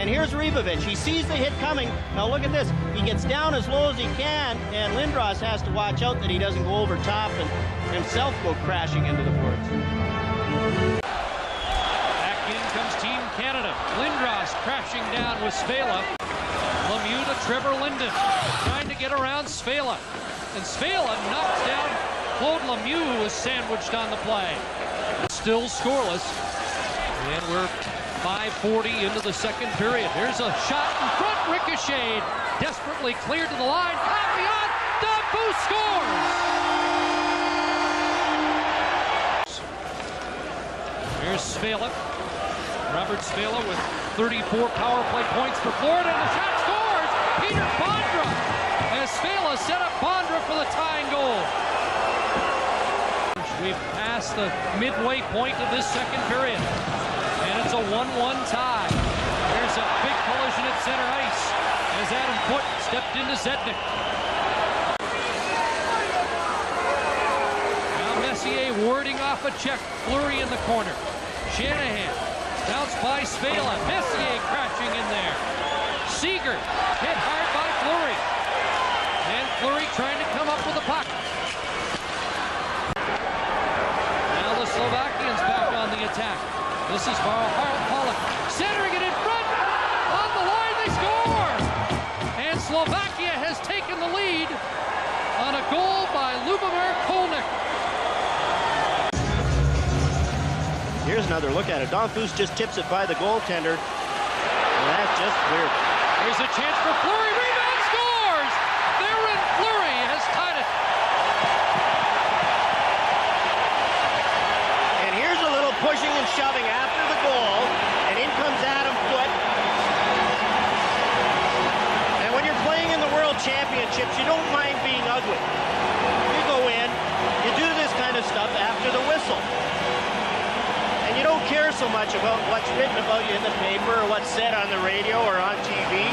And here's Ribovic. He sees the hit coming. Now look at this. He gets down as low as he can, and Lindros has to watch out that he doesn't go over top and himself go crashing into the boards. Back in comes Team Canada. Lindros crashing down with Svela. Lemieux to Trevor Linden, trying to get around Svela. And Svela knocks down Claude Lemieux, who was sandwiched on the play. Still scoreless. And we're 5:40 into the second period. Here's a shot in front, ricocheted, desperately cleared to the line. Out beyond, Dampu scores! Here's Svela. Robert Svela with 34 power play points for Florida, and the shot scores! Peter Bondra, as Svela set up Bondra for the tying goal. We've passed the midway point of this second period. And it's a 1-1 tie. There's a big collision at center ice as Adam Foote stepped into Zednik. Now Messier warding off a check. Fleury in the corner. Shanahan bounced by Svela. Messier crashing in there. Seeger hit hard by Fleury. And Fleury trying to come up with the puck. Now the Slovakians back on the attack. This is Pollock centering it in front. On the line, they score! And Slovakia has taken the lead on a goal by Lubomir Kolnick. Here's another look at it. Dampu just tips it by the goaltender. And that's just weird. Here's a chance for Fleury. Rebound scores! Therein Fleury has tied it. And here's a little pushing and shoving after the goal, and in comes Adam Foote. And when you're playing in the World Championships, you don't mind being ugly. You go in, you do this kind of stuff after the whistle. And you don't care so much about what's written about you in the paper or what's said on the radio or on TV.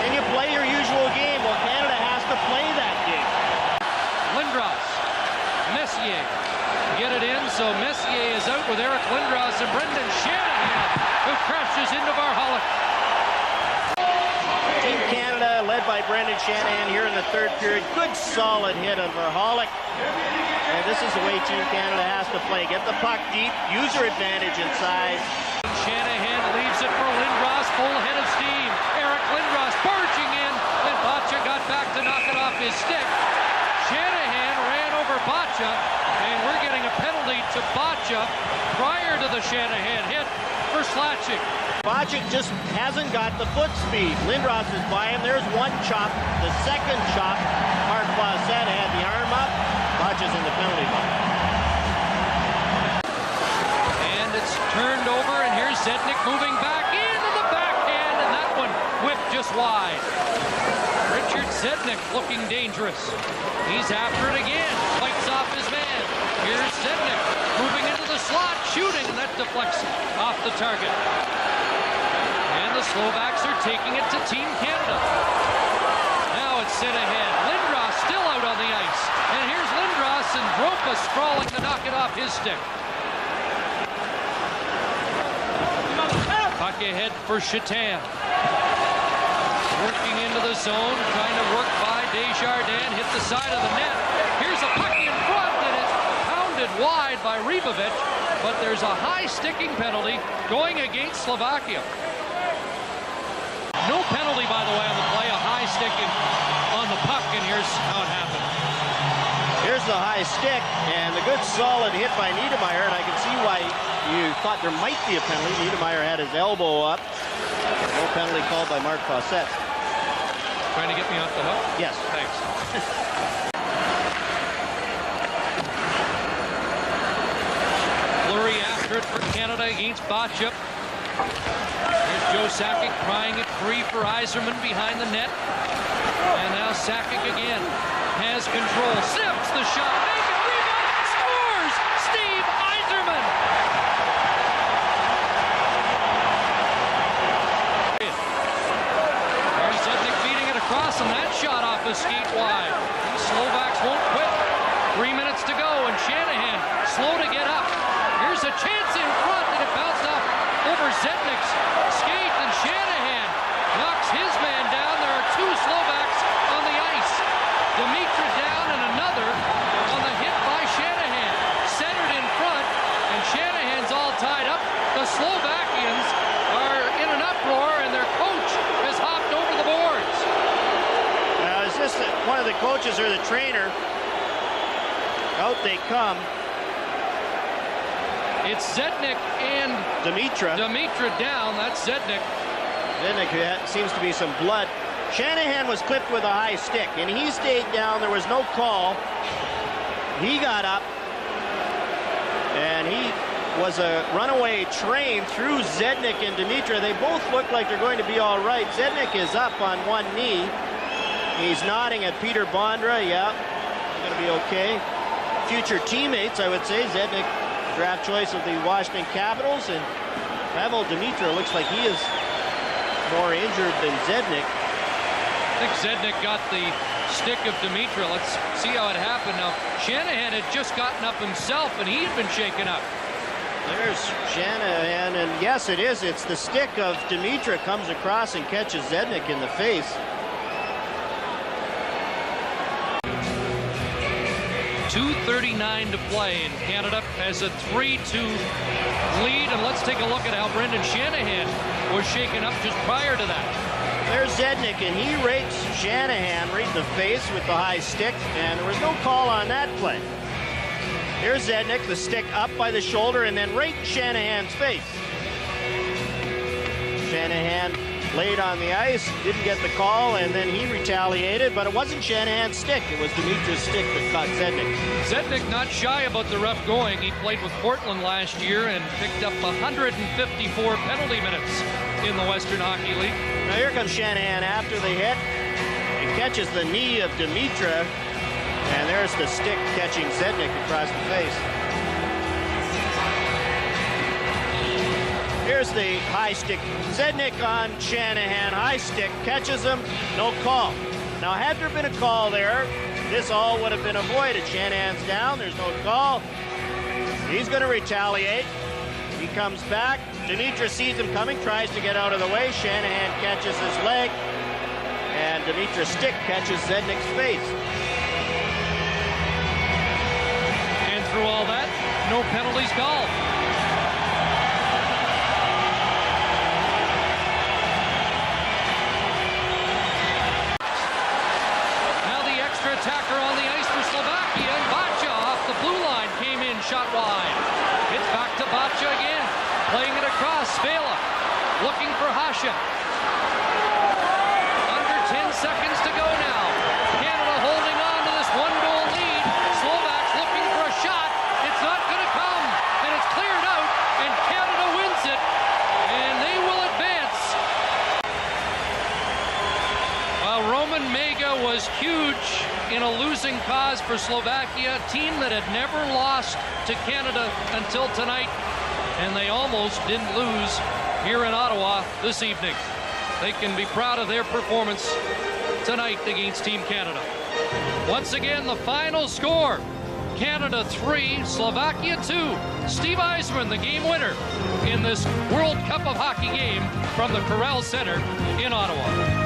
And you play your usual game. Well, Canada has to play that game. Lindros, Messier. Get it in, so Messier is out with Eric Lindros and Brendan Shanahan, who crashes into Varholek. Team Canada, led by Brendan Shanahan here in the third period. Good, solid hit on Varholek. And this is the way Team Canada has to play. Get the puck deep, use your advantage inside. Shanahan leaves it for Lindros, full head of steam. Eric Lindros barging in, and Bacha got back to knock it off his stick. Shanahan ran over Bacha, and we're getting a penalty to Bacha prior to the Shanahan hit for Slachik. Bacha just hasn't got the foot speed. Lindros is by him. There's one chop. The second chop, Mark Fawcett had the arm up. Bacha's in the penalty box. And it's turned over, and here's Zednik moving back into the backhand, and that one whipped just wide. Richard Zednik looking dangerous. He's after it again. Fights off his man. Here's Zednik moving into the slot, shooting, and that deflects off the target. And the Slovaks are taking it to Team Canada. Now it's sent ahead. Lindros still out on the ice. And here's Lindros, and Dropa sprawling to knock it off his stick. Puck ahead for Shatan. Working into the zone, trying to work by Desjardins, hit the side of the net. Here's a puck in front, and it's pounded wide by Ribovic, but there's a high sticking penalty going against Slovakia. No penalty, by the way, on the play, a high sticking on the puck, and here's how it happened. Here's the high stick, and the good solid hit by Niedermayer, and I can see why you thought there might be a penalty. Niedermayer had his elbow up. No penalty called by Mark Fawcett. Trying to get me off the hook? Yes. Thanks. Fleury after it for Canada against Bacha. Here's Joe Sakic prying it free for Yzerman behind the net. And now Sakic again has control. Sips the shot. Make it. Rebound. Scores! Steve Yzerman. There's Zednik beating it across, and that shot off the skate wide. The Slovaks won't quit. 3 minutes to go, and Shanahan slow to get up. Here's a chance in front, and it bounced off over Zednik's skate, and Shanahan coaches or the trainer. Out they come. It's Zednik and Dimitra down. That's Zednik. Zednik seems to be some blood. Shanahan was clipped with a high stick, and he stayed down. There was no call. He got up, and he was a runaway train through Zednik and Dimitra. They both look like they're going to be all right. Zednik is up on one knee. He's nodding at Peter Bondra. Yeah, going to be okay. Future teammates, I would say. Zednik, draft choice of the Washington Capitals, and Pavel Dimitra looks like he is more injured than Zednik. I think Zednik got the stick of Dimitra. Let's see how it happened. Now, Shanahan had just gotten up himself, and he had been shaken up. There's Shanahan, and yes, it is. It's the stick of Dimitra comes across and catches Zednik in the face. 2:39 to play, and Canada has a 3-2 lead. And let's take a look at how Brendan Shanahan was shaken up just prior to that. There's Zednik, and he rakes Shanahan right in the face with the high stick, and there was no call on that play. Here's Zednik, the stick up by the shoulder, and then right in Shanahan's face. Shanahan laid on the ice, didn't get the call, and then he retaliated, but it wasn't Shanahan's stick. It was Dimitra's stick that caught Zednik. Zednik not shy about the ref going. He played with Portland last year and picked up 154 penalty minutes in the Western Hockey League. Now here comes Shanahan after the hit. He catches the knee of Dimitra, and there's the stick catching Zednik across the face. Here's the high stick. Zednik on Shanahan. High stick catches him. No call. Now, had there been a call there, this all would have been avoided. Shanahan's down. There's no call. He's going to retaliate. He comes back. Dimitra sees him coming, tries to get out of the way. Shanahan catches his leg, and Dimitra's stick catches Zednik's face. And through all that, no penalties called. Attacker on the ice for Slovakia, and Bacha off the blue line came in, shot wide. It's back to Bacha again, playing it across. Vela looking for Hasha. Under 10 seconds to go now. Canada holding on to this one-goal lead. Slovaks looking for a shot. It's not going to come, and it's cleared out, and Canada wins it, and they will advance. While Roman Mega was huge in a losing cause for Slovakia, a team that had never lost to Canada until tonight, and they almost didn't lose here in Ottawa this evening. They can be proud of their performance tonight against Team Canada. Once again, the final score, Canada 3, Slovakia 2. Steve Yzerman, the game winner in this World Cup of Hockey game from the Corral Center in Ottawa.